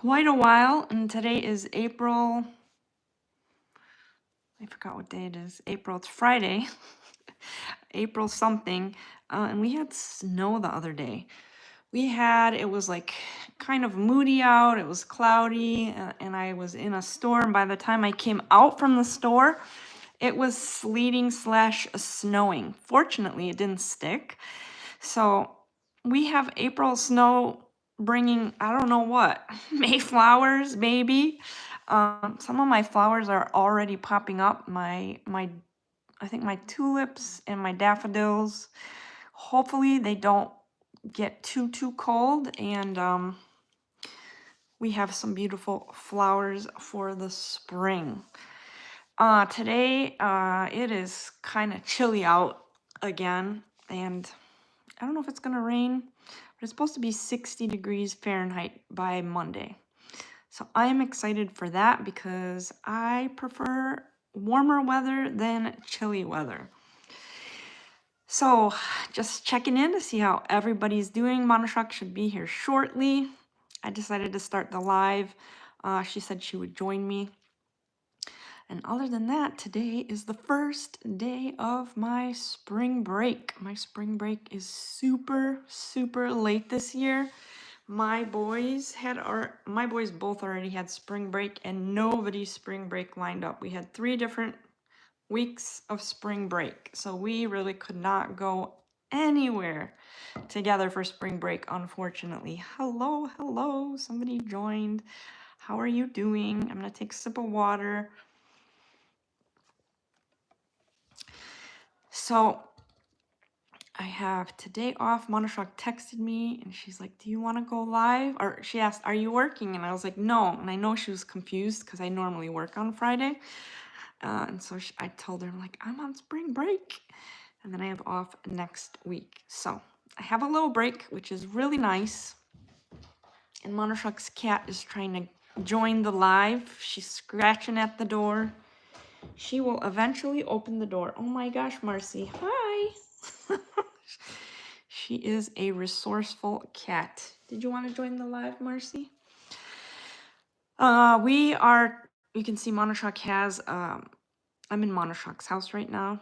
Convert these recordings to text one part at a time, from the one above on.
quite a while, and today is April. I forgot what day it is. April, it's Friday. April something. And we had snow the other day. It was like kind of moody out, it was cloudy, and I was in a store. And by the time I came out from the store, it was sleeting slash snowing. Fortunately, it didn't stick. So we have April snow bringing, I don't know what, Mayflowers, maybe. Some of my flowers are already popping up. I think my tulips and my daffodils. Hopefully they don't get too cold, and we have some beautiful flowers for the spring. Today, it is kind of chilly out again, and I don't know if it's gonna rain, but it's supposed to be 60 degrees Fahrenheit by Monday. So I'm excited for that because I prefer warmer weather than chilly weather. So just checking in to see how everybody's doing. Monoshock should be here shortly. I decided to start the live. She said she would join me. And other than that, today is the first day of my spring break. My spring break is super late this year. My boys both already had spring break, and nobody's spring break lined up. We had 3 different weeks of spring break, so we really could not go anywhere together for spring break, unfortunately. Hello, somebody joined. How are you doing? I'm gonna take a sip of water. So I have today off. Monoshock texted me and she's like, do you want to go live? Or she asked, are you working? And I was like, no. And I know she was confused because I normally work on Friday. And so I told her, I'm like, I'm on spring break. And then I have off next week. So I have a little break, which is really nice. And Monoshock's cat is trying to join the live. She's scratching at the door. She will eventually open the door. Oh my gosh, Marcy. Hi. She is a resourceful cat. Did you want to join the live, Marcy? You can see Monoshock has, I'm in Monoshock's house right now.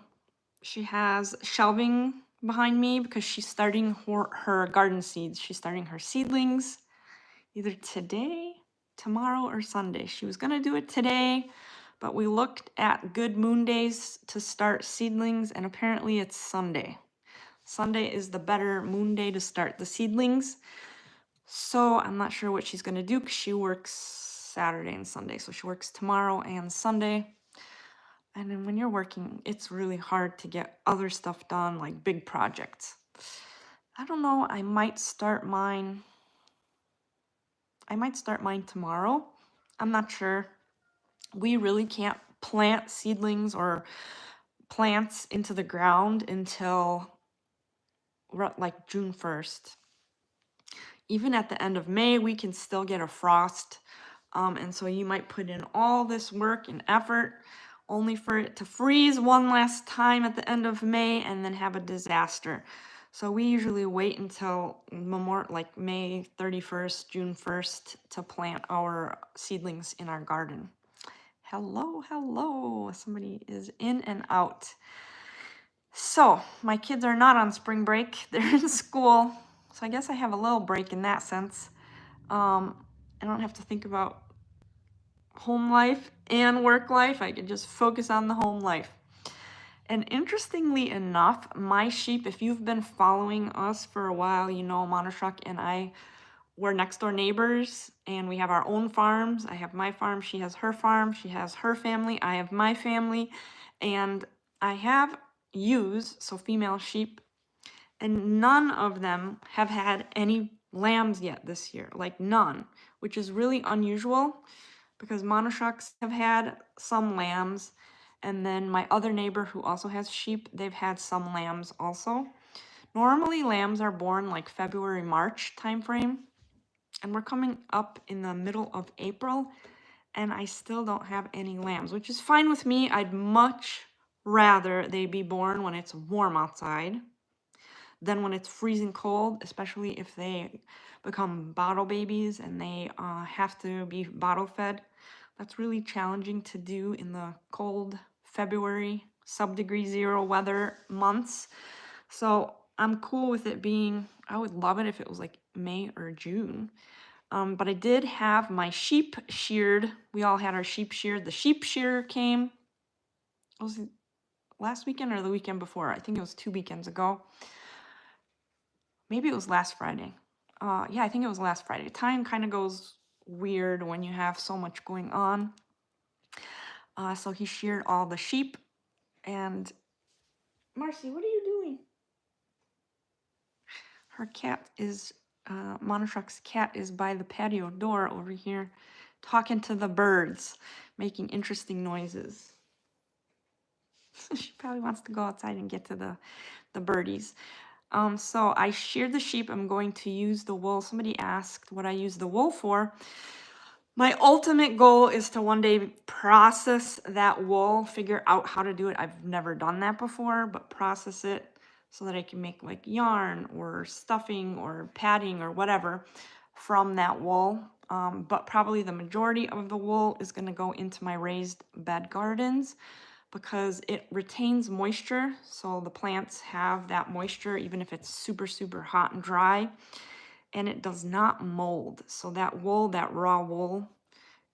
She has shelving behind me because she's starting her garden seeds. She's starting her seedlings either today, tomorrow, or Sunday. She was going to do it today, but we looked at good moon days to start seedlings, and apparently it's Sunday. Sunday is the better moon day to start the seedlings. So I'm not sure what she's going to do because she works Saturday and Sunday. So she works tomorrow and Sunday. And then when you're working, it's really hard to get other stuff done, like big projects. I don't know. I might start mine tomorrow. I'm not sure. We really can't plant seedlings or plants into the ground until like June 1st. Even at the end of May, we can still get a frost. And so you might put in all this work and effort only for it to freeze one last time at the end of May and then have a disaster. So we usually wait until like May 31st, June 1st to plant our seedlings in our garden. Hello. Somebody is in and out. So my kids are not on spring break. They're in school. So I guess I have a little break in that sense. I don't have to think about home life and work life. I can just focus on the home life. And interestingly enough, my sheep, if you've been following us for a while, you know Monoshock and I were next door neighbors, and we have our own farms. I have my farm, she has her farm, she has her family, I have my family, and I have ewes, so female sheep, and none of them have had any lambs yet this year, like none, which is really unusual because Monoshocks have had some lambs, and then my other neighbor who also has sheep, they've had some lambs also. Normally lambs are born like February, March timeframe, and we're coming up in the middle of April, and I still don't have any lambs, which is fine with me. I'd much rather they be born when it's warm outside Then when it's freezing cold, especially if they become bottle babies and they have to be bottle fed, that's really challenging to do in the cold February, sub-degree zero weather months. So I'm cool with it being, I would love it if it was like May or June. But I did have my sheep sheared. We all had our sheep sheared. The sheep shearer came, was it last weekend or the weekend before? I think it was 2 weekends ago. Maybe it was last Friday. Yeah, I think it was last Friday. Time kind of goes weird when you have so much going on. So he sheared all the sheep. And Marcy, what are you doing? Her cat is, Monotruck's cat is by the patio door over here talking to the birds, making interesting noises. She probably wants to go outside and get to the birdies. So I sheared the sheep. I'm going to use the wool. Somebody asked what I use the wool for. My ultimate goal is to one day process that wool, figure out how to do it. I've never done that before, but process it so that I can make like yarn or stuffing or padding or whatever from that wool. But probably the majority of the wool is going to go into my raised bed gardens because it retains moisture. So the plants have that moisture even if it's super, super hot and dry. And it does not mold. So that wool, that raw wool,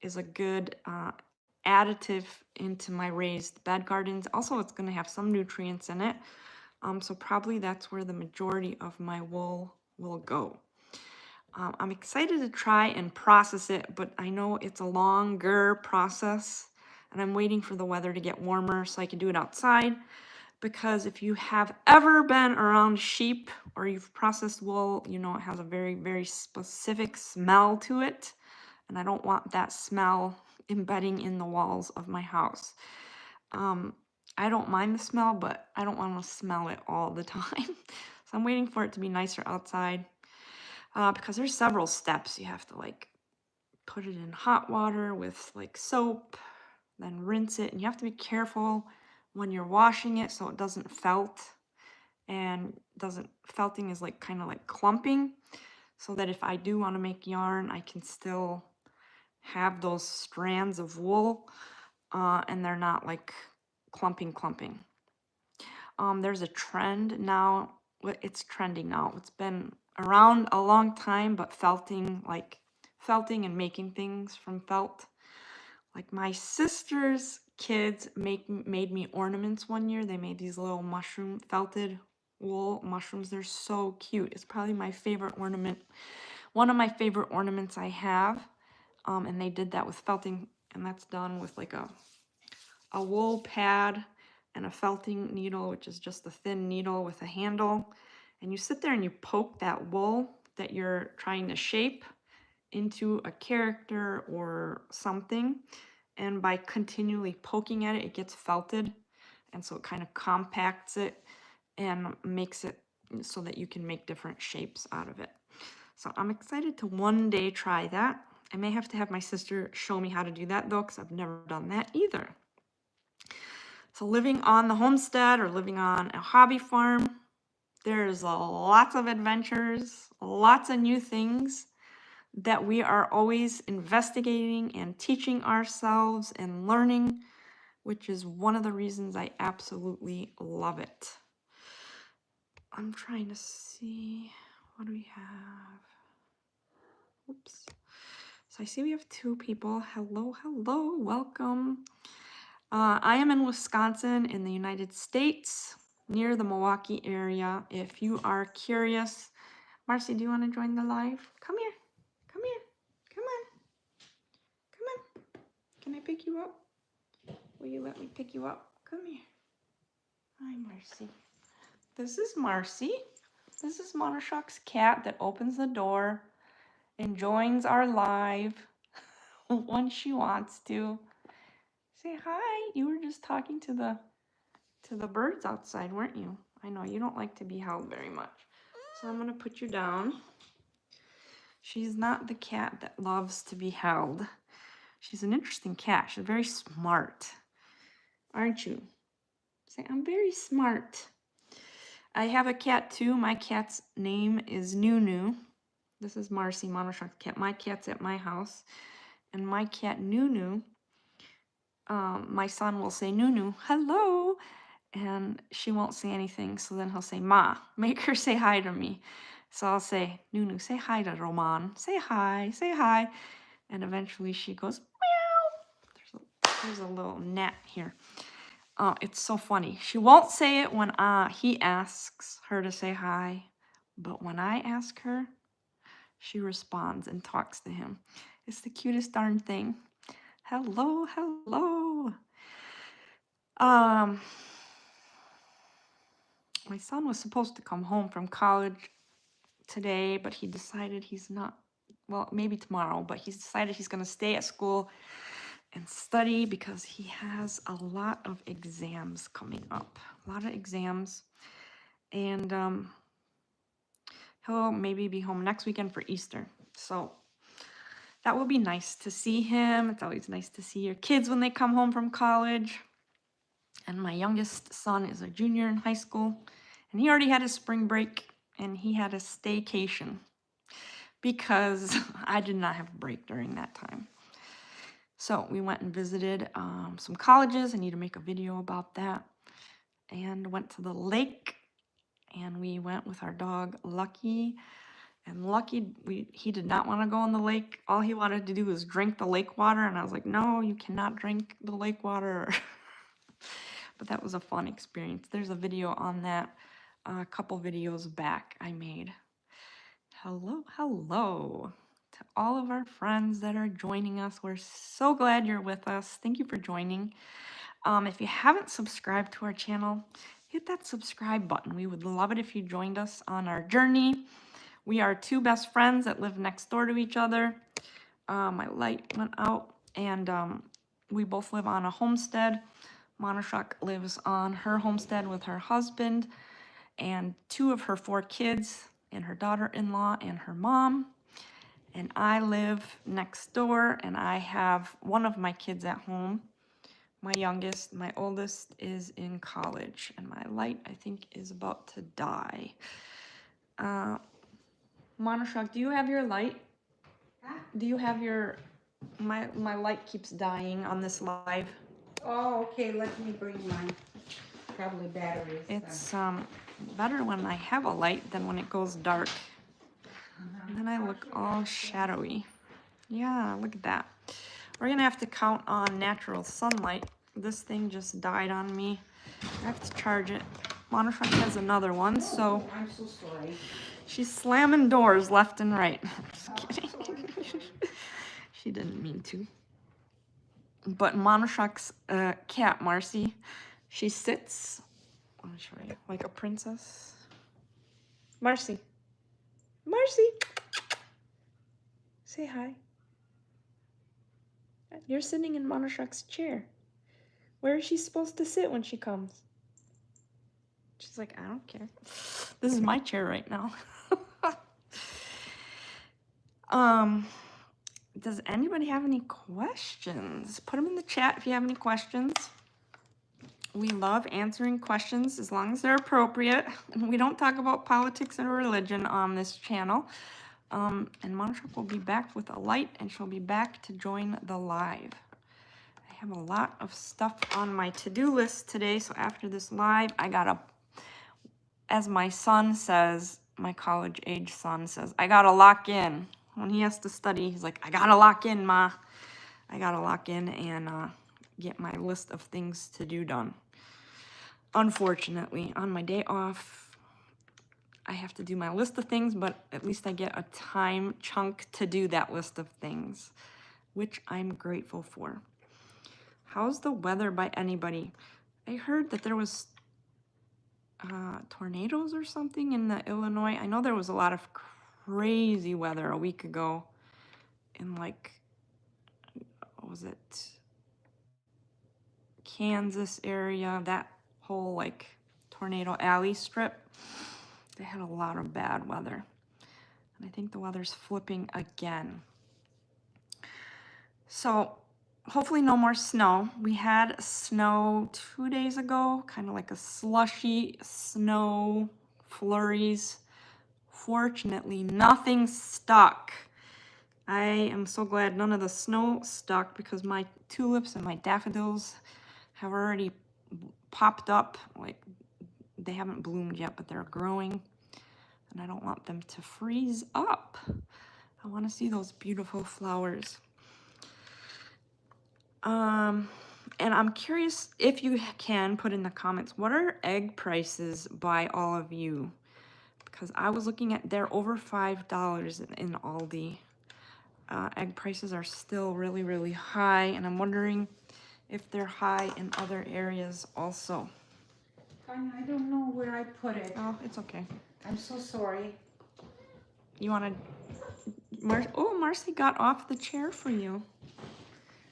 is a good additive into my raised bed gardens. Also, it's going to have some nutrients in it. So probably that's where the majority of my wool will go. I'm excited to try and process it, but I know it's a longer process, and I'm waiting for the weather to get warmer so I can do it outside. Because if you have ever been around sheep or you've processed wool, you know it has a very, very specific smell to it. And I don't want that smell embedding in the walls of my house. I don't mind the smell, but I don't want to smell it all the time. So I'm waiting for it to be nicer outside because there's several steps. You have to like put it in hot water with like soap, then rinse it. And you have to be careful when you're washing it so it doesn't felt. And felting is like kind of like clumping, so that if I do want to make yarn, I can still have those strands of wool and they're not like clumping. There's a trend now. It's trending now. It's been around a long time, but felting and making things from felt. Like my sister's kids made me ornaments one year. They made these little mushroom felted wool mushrooms. They're so cute. It's probably my favorite ornament. One of my favorite ornaments I have. And they did that with felting, and that's done with like a wool pad and a felting needle, which is just a thin needle with a handle. And you sit there and you poke that wool that you're trying to shape into a character or something. And by continually poking at it, it gets felted. And so it kind of compacts it and makes it so that you can make different shapes out of it. So I'm excited to one day try that. I may have to have my sister show me how to do that though, because I've never done that either. So living on the homestead or living on a hobby farm, there's lots of adventures, lots of new things that we are always investigating and teaching ourselves and learning, which is one of the reasons I absolutely love it. I'm trying to see, what do we have? Oops. So I see we have 2 people. Hello, welcome. I am in Wisconsin in the United States, near the Milwaukee area. If you are curious, Marcy, do you want to join the live? Come here, come on. Can I pick you up? Will you let me pick you up? Come here. Hi, Marcy. This is Marcy. This is Monotruck's cat that opens the door and joins our live when she wants to. Say hi. You were just talking to the birds outside, weren't you? I know you don't like to be held very much. So I'm going to put you down. She's not the cat that loves to be held. She's an interesting cat. She's very smart. Aren't you? Say, I'm very smart. I have a cat too. My cat's name is Nunu. This is Marcy, Monoshock's cat. My cat's at my house. And my cat Nunu, my son will say, Nunu, hello. And she won't say anything. So then he'll say, Ma, make her say hi to me. So I'll say, Nunu, say hi to Roman. Say hi, say hi. And eventually she goes, meow. There's a little gnat here. It's so funny. She won't say it when he asks her to say hi. But when I ask her, she responds and talks to him. It's the cutest darn thing. Hello, hello. My son was supposed to come home from college today, but he decided he's not, well, maybe tomorrow, but he's decided he's going to stay at school and study because he has a lot of exams coming up. A lot of exams. And he'll maybe be home next weekend for Easter. So that will be nice to see him. It's always nice to see your kids when they come home from college. And my youngest son is a junior in high school. And he already had his spring break and he had a staycation because I did not have a break during that time. So we went and visited some colleges. I need to make a video about that. And went to the lake. And we went with our dog, Lucky. And Lucky, he did not want to go in the lake. All he wanted to do was drink the lake water. And I was like, no, you cannot drink the lake water. But that was a fun experience. There's a video on that a couple videos back I made. Hello, hello to all of our friends that are joining us. We're so glad you're with us. Thank you for joining. If you haven't subscribed to our channel, hit that subscribe button. We would love it if you joined us on our journey. We are two best friends that live next door to each other. My light went out, and we both live on a homestead. Monoshock lives on her homestead with her husband and 2 of her 4 kids and her daughter-in-law and her mom. And I live next door, and I have one of my kids at home. My youngest, my oldest is in college, and my light, I think, is about to die. Monoshock, do you have your light? Huh? Do you have your, my light keeps dying on this live. Oh, okay, let me bring mine. Probably batteries. It's better when I have a light than when it goes dark. And then I look all shadowy. Yeah, look at that. We're gonna have to count on natural sunlight. This thing just died on me. I have to charge it. Monoshock has another one, so I'm so sorry. she's slamming doors left and right. Just kidding. She didn't mean to. But Monoshock's cat, Marcy, she sits, I'll show you, like a princess. Marcy. Marcy. Say hi. You're sitting in Monoshock's chair. Where is she supposed to sit when she comes? She's like, I don't care. This is my chair right now. Does anybody have any questions? Put them in the chat if you have any questions. We love answering questions as long as they're appropriate. We don't talk about politics and religion on this channel. And Monoshock will be back with a light, and she'll be back to join the live. I have a lot of stuff on my to-do list today, so after this live, I gotta, as my son says, my college-age son says, I gotta lock in. When he has to study, he's like, I gotta lock in, Ma. I gotta lock in and get my list of things to do done. Unfortunately, on my day off, I have to do my list of things, but at least I get a time chunk to do that list of things, which I'm grateful for. How's the weather by anybody? I heard that there was tornadoes or something in the Illinois. I know there was a lot of crazy weather a week ago in, like, what was it? Kansas area, that whole, like, tornado alley strip. They had a lot of bad weather. And I think the weather's flipping again. So hopefully no more snow. We had snow 2 days ago, kind of like a slushy snow flurries. Fortunately, nothing stuck. I am so glad none of the snow stuck because my tulips and my daffodils have already popped up. Like, they haven't bloomed yet, but they're growing. And I don't want them to freeze up. I want to see those beautiful flowers. And I'm curious if you can put in the comments, what are egg prices by all of you? Because I was looking at, they're over $5 in Aldi. Egg prices are still really, really high, and I'm wondering if they're high in other areas also. I don't know where I put it. Oh, it's okay. I'm so sorry. You want to... Oh, Marcy got off the chair for you.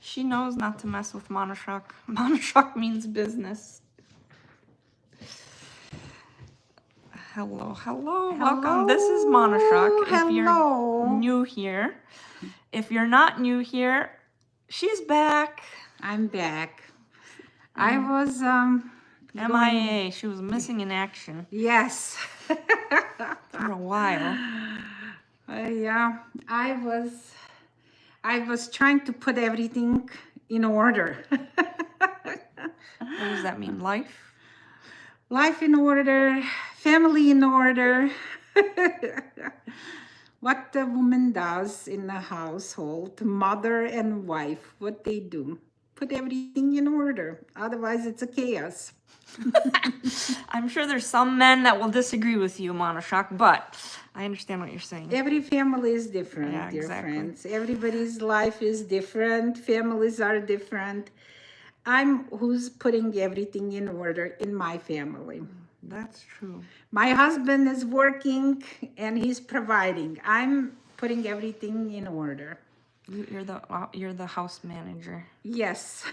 She knows not to mess with Monoshock. Monoshock means business. Hello, hello, welcome. This is Monoshock. If you're new here. If you're not new here, she's back. I'm back. I was MIA. She was missing in action. Yes. For a while. Yeah, I was trying to put everything in order. What does that mean? Life? Life in order, family in order. What the woman does in the household, mother and wife, what they do. Put everything in order. Otherwise, it's a chaos. I'm sure there's some men that will disagree with you, Monoshock, but I understand what you're saying. Every family is different, Yeah, dear exactly. friends. Everybody's life is different. Families are different. I'm who's putting everything in order in my family. That's true. My husband is working and he's providing. I'm putting everything in order. You're the house manager. Yes.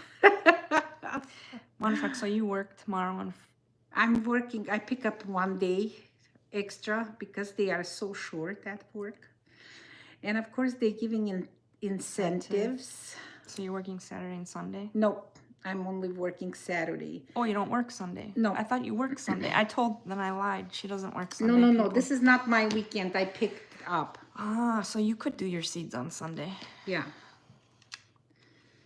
Monoshock, so you work tomorrow and I'm working. I pick up one day extra because they are so short at work. And of course, they're giving incentives. so you're working Saturday and Sunday? No, I'm only working Saturday. Oh, you don't work Sunday? No. I thought you worked Sunday. Then I lied. She doesn't work Sunday. No. people. This is not my weekend. I picked up. Ah, so you could do your seeds on Sunday. Yeah.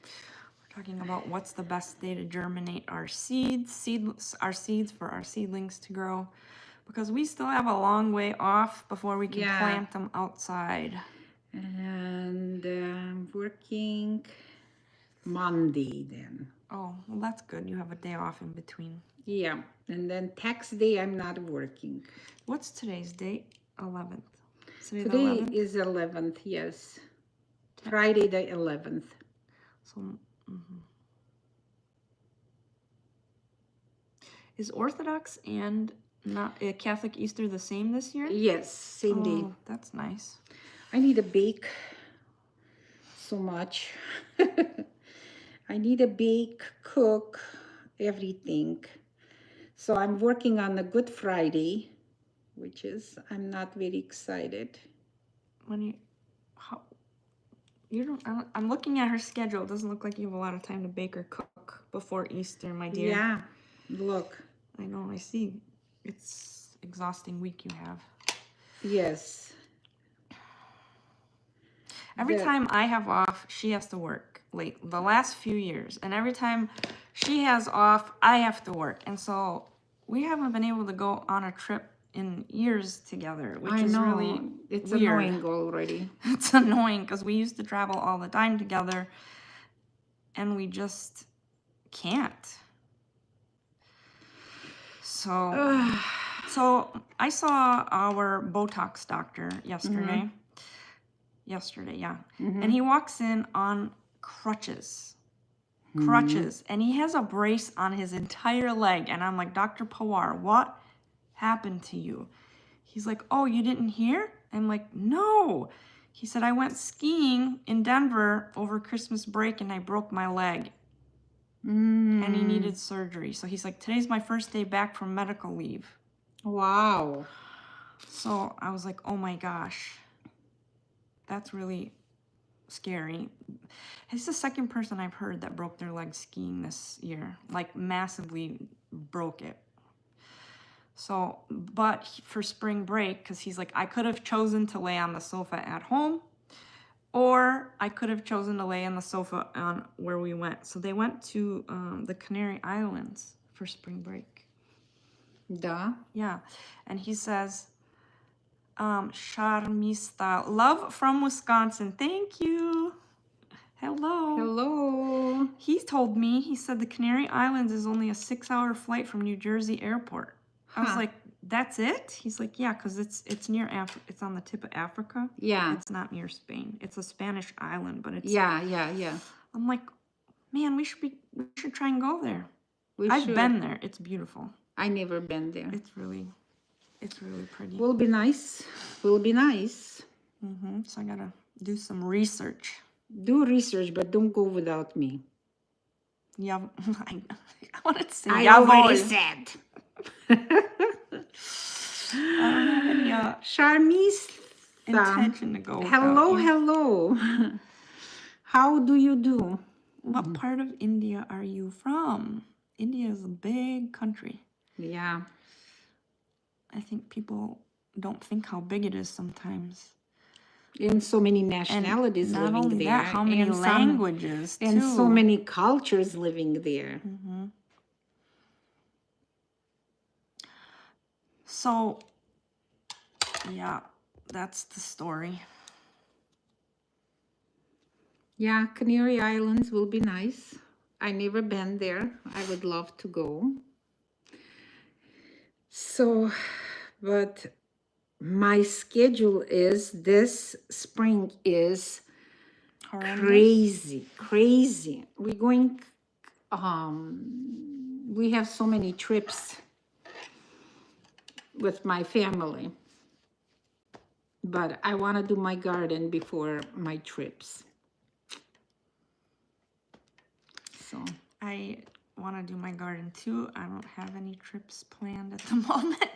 We're talking about what's the best day to germinate our seeds, our seeds for our seedlings to grow, because we still have a long way off before we can plant them outside. And I'm working Monday then. Oh, well, that's good. You have a day off in between. Yeah, and then tax day I'm not working. What's today's date? 11th. Today the 11th? is 11th, yes. Friday the 11th. So, Is Orthodox and not Catholic Easter the same this year? Yes, same day. Oh, that's nice. I need to bake so much. I need to bake, cook, everything. So I'm working on the Good Friday, which is, I'm not very excited. I'm looking at her schedule. It doesn't look like you have a lot of time to bake or cook before Easter, my dear. Yeah, look. I know, I see. It's exhausting week you have. Yes. Every time I have off, she has to work late. The last few years. And every time she has off, I have to work. And so we haven't been able to go on a trip in years together, which is really it's weird. annoying already. It's annoying because we used to travel all the time together and we just can't. So I saw our Botox doctor yesterday. And he walks in on crutches. And he has a brace on his entire leg. And I'm like, Dr. Pawar, what happened to you? He's like, oh, you didn't hear? I'm like, no. He said, I went skiing in Denver over Christmas break and I broke my leg. And he needed surgery. So he's like, today's my first day back from medical leave. Wow. So I was like, oh my gosh. That's really scary. He's the second person I've heard that broke their leg skiing this year. Like massively broke it. So, but for spring break, because he's like, I could have chosen to lay on the sofa at home, or I could have chosen to lay on the sofa on where we went. So they went to the Canary Islands for spring break. Da. Yeah. And he says, Sharmista, love from Wisconsin. Thank you. Hello. Hello. He told me, he said the Canary Islands is only a 6-hour flight from New Jersey airport. I was Huh. like, that's it? He's like, yeah, because it's near it's on the tip of Africa. Yeah. It's not near Spain. It's a Spanish island, but it's Yeah. I'm like, man, we should try and go there. We I've should. been there. It's beautiful. I never been there. It's really pretty. Will be nice. Will be nice. So I gotta do some research. Do research, but don't go without me. Yeah, I wanted to say I jawohl. already said. I don't have any Sharmista. intention to go. Hello, without you. hello. How do you do? What part of India are you from? India is a big country. Yeah. I think people don't think how big it is sometimes. And so many And nationalities not living only there. that, how many and languages and too. so many cultures living there. So, yeah, that's the story. Yeah, Canary Islands will be nice. I never been there. I would love to go. So, but my schedule is this spring is Horrendous. crazy. We're going, we have so many trips with my family, but I want to do my garden before my trips. So I want to do my garden too. I don't have any trips planned at the moment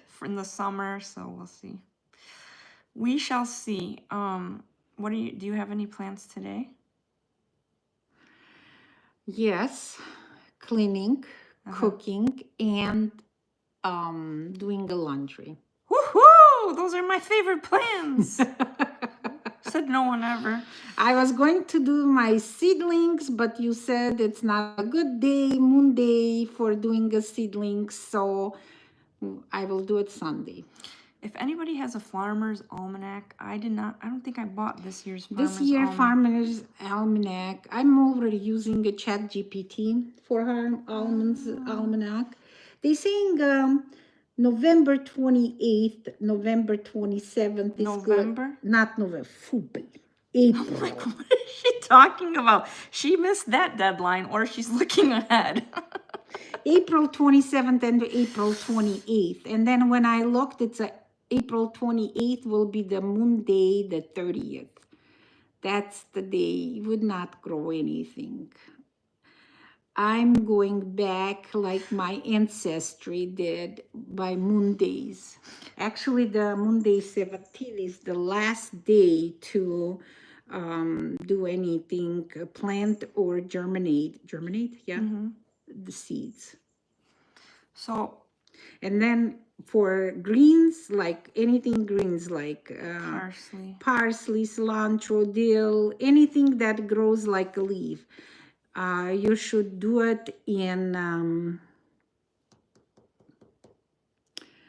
for in the summer, so we'll see. We shall see. What do you have any plans today? yes, cleaning, cooking, and doing the laundry. Woohoo! Those are my favorite plans. Said no one ever. I was going to do my seedlings, but you said it's not a good day, moon day, for doing a seedlings, so I will do it Sunday. If anybody has a Farmer's Almanac, I don't think I bought this year's Farmer's Almanac. I'm already using a ChatGPT for her Almanac. They're saying November 28th, November 27th is November? good. Not November, April. Like, what is she talking about? She missed that deadline, or she's looking ahead. April 27th and April 28th. And then when I looked, it's April 28th will be the moon day, the 30th. That's the day you would not grow anything. I'm going back like my ancestry did by moon days. Actually, the moon day 17 is the last day to do anything, plant or germinate. Germinate, yeah, the seeds. So, and then for greens, like anything greens, like parsley, cilantro, dill, anything that grows like a leaf. You should do it in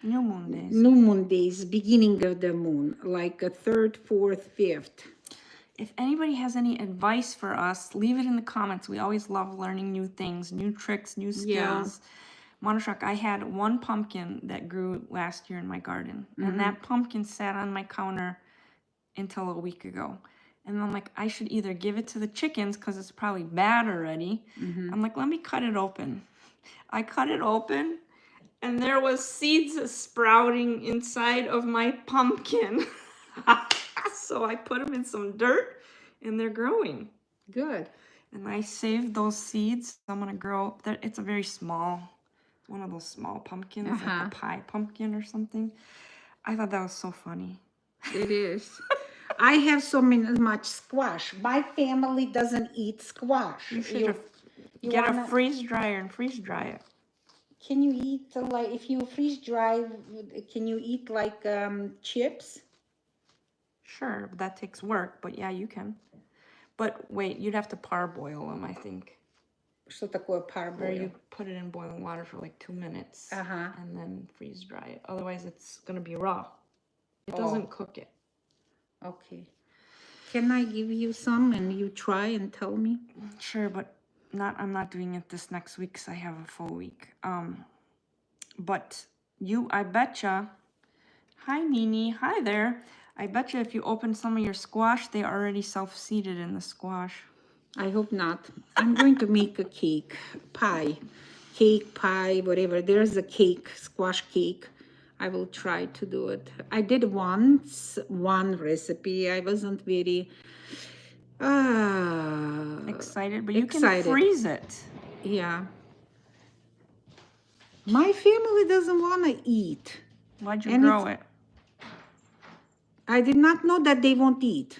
new moon days. New moon days, beginning of the moon, like a 3rd, 4th, 5th. If anybody has any advice for us, leave it in the comments. We always love learning new things, new tricks, new skills. Monoshak, I had one pumpkin that grew last year in my garden, and that pumpkin sat on my counter until a week ago. And I'm like, I should either give it to the chickens because it's probably bad already. I'm like, let me cut it open. I cut it open, and there was seeds sprouting inside of my pumpkin. So I put them in some dirt, and they're growing. Good. And I saved those seeds. I'm going to grow. It's a very small, one of those small pumpkins, like a pie pumpkin or something. I thought that was so funny. It is. I have so much squash. My family doesn't eat squash. You should get a freeze dryer and freeze dry it. can you eat like if you freeze dry? Can you eat like chips? Sure, that takes work, but yeah, you can. But wait, you'd have to parboil them, I think. Что такое Where you parboil? put it in boiling water for like 2 minutes Uh-huh. and then freeze dry it. Otherwise, it's gonna be raw. It Oh. doesn't cook it. Okay. Can I give you some and you try and tell me? Sure, but I'm not doing it this next week because I have a full week. But I betcha. Hi, Nini. Hi there. I betcha if you open some of your squash, they already self-seeded in the squash. I hope not. I'm going to make a cake, pie, whatever. There's a cake, squash cake. I will try to do it. I did once one recipe. I wasn't very Excited, but you excited. can freeze it. Yeah. My family doesn't want to eat. Why'd you And grow it? I did not know that they won't eat.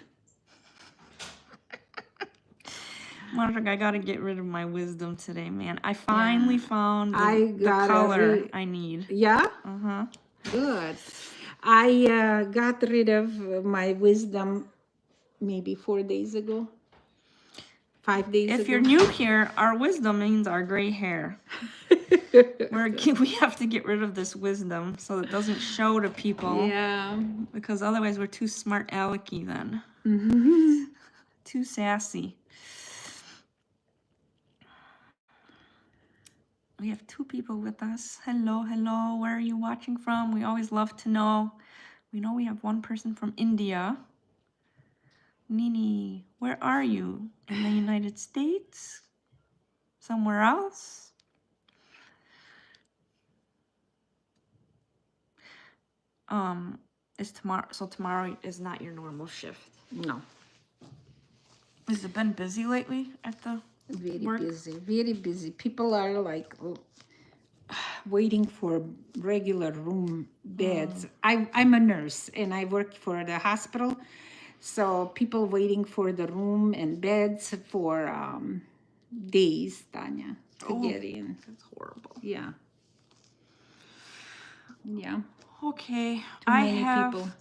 Monica, I gotta get rid of my wisdom today, man. I finally found the color I need. Yeah? Uh-huh. Good. I got rid of my wisdom maybe 4 days ago. 5 days ago. If you're new here, our wisdom means our gray hair. We have to get rid of this wisdom so it doesn't show to people. Yeah. Because otherwise we're too smart alecky then. Too sassy. We have 2 people with us. Hello, hello. Where are you watching from? We always love to know. We know we have 1 person from India. Nini, where are you? In the United States? Somewhere else? Is tomorrow, so tomorrow is not your normal shift? No. Has it been busy lately at the work? Busy, very busy. People are like waiting for regular room beds. I'm a nurse and I work for the hospital. So people waiting for the room and beds for days, Tanya, to get in. That's horrible. Yeah. Yeah. Okay.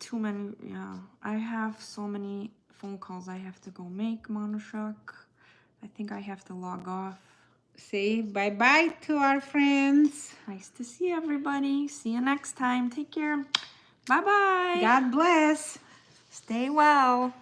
Too many, yeah. I have so many phone calls I have to go make, Manushak. I think I have to log off. Say bye-bye to our friends. Nice to see everybody. See you next time. Take care. Bye-bye. God bless. Stay well.